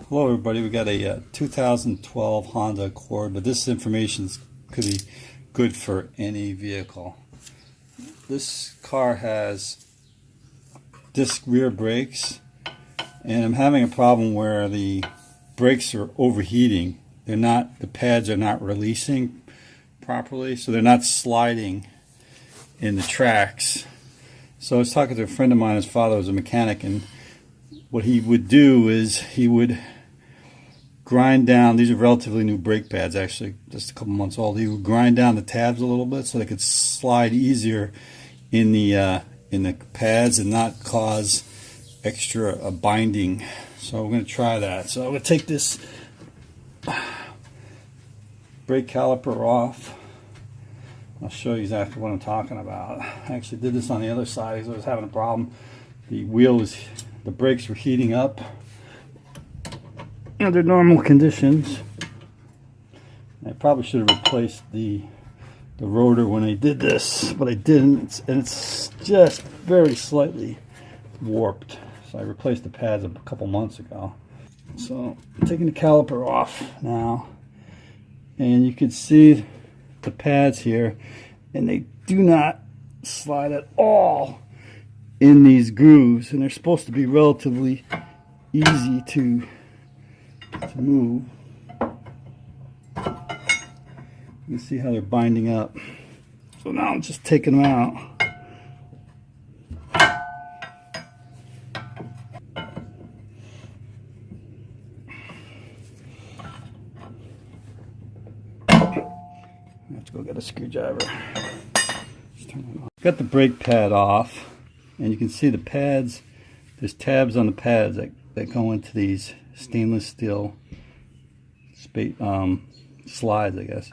Hello everybody, we got a 2012 Honda Accord, but this information could be good for any vehicle. This car has disc rear brakes, and I'm having a problem where the brakes are overheating. The pads are not releasing properly, so they're not sliding in the tracks. So I was talking to a friend of mine, his father was a mechanic, and what he would do is he would grind down, these are relatively new brake pads, actually just a couple months old. He would grind down the tabs a little bit so they could slide easier in the pads and not cause extra binding. So we're going to try that. So I'm going to take this brake caliper off. I'll show you exactly what I'm talking about. I actually did this on the other side because I was having a problem. The brakes were heating up under normal conditions. I probably should have replaced the rotor when I did this, but I didn't, and it's just very slightly warped. So I replaced the pads a couple months ago. So I'm taking the caliper off now, and you can see the pads here, and they do not slide at all in these grooves, and they're supposed to be relatively easy to move. You can see how they're binding up. So now I'm just taking them out. I have to go get a screwdriver. Just turn it off. Got the brake pad off, and you can see the pads. There's tabs on the pads that go into these stainless steel slides, I guess.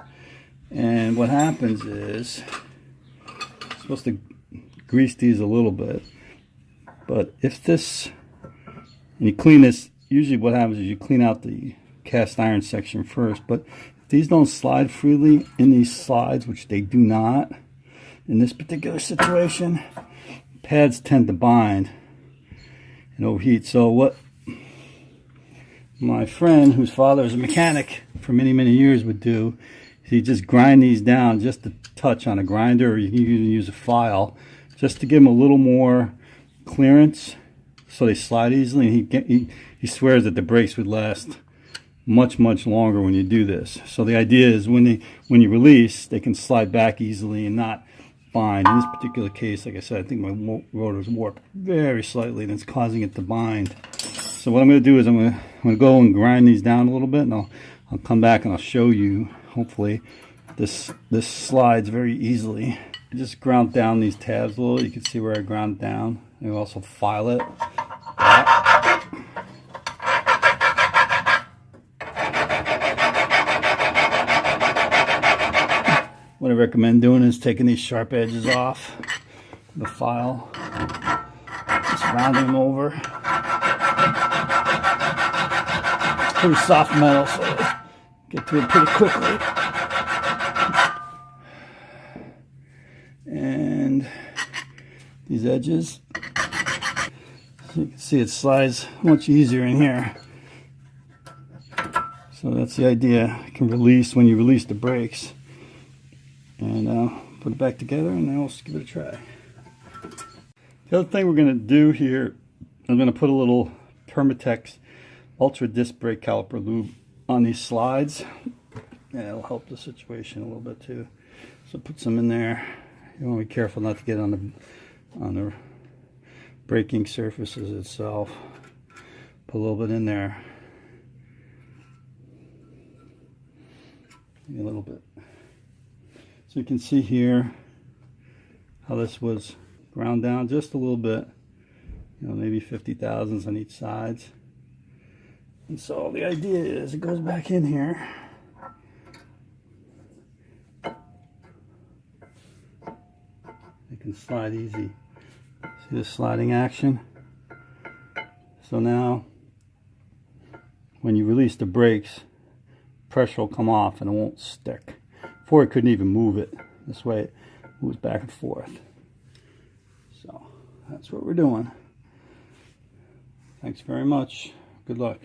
And what happens is, you're supposed to grease these a little bit, but if this, and you clean this, usually what happens is you clean out the cast iron section first, but if these don't slide freely in these slides, which they do not in this particular situation, pads tend to bind and overheat. So what my friend, whose father is a mechanic for many years, would do is he'd just grind these down just a touch on a grinder, or you can even use a file just to give them a little more clearance so they slide easily. And he swears that the brakes would last much longer when you do this. So the idea is when you release, they can slide back easily and not bind. In this particular case, like I said, I think my rotor's warped very slightly, and it's causing it to bind. So what I'm going to do is I'm going to go and grind these down a little bit, and I'll come back and I'll show you. Hopefully, this slides very easily. I just ground down these tabs a little. You can see where I ground down. I also file it. What I recommend doing is taking these sharp edges off the file, just rounding them over. It's pretty soft metal, so get to it pretty quickly. And these edges, so you can see it slides much easier in here. So that's the idea. It can release when you release the brakes. And put it back together, and then we'll give it a try. The other thing we're going to do here, I'm going to put a little Permatex Ultra Disc Brake Caliper lube on these slides, and it'll help the situation a little bit too. So put some in there. You want to be careful not to get on the braking surfaces itself. Put a little bit in there. Maybe a little bit. So you can see here how this was ground down just a little bit, maybe 50 thousandths on each side. And so the idea is it goes back in here. It can slide easy. See the sliding action? So now when you release the brakes, pressure will come off and it won't stick. Before I couldn't even move it. This way it moves back and forth. So that's what we're doing. Thanks very much. Good luck.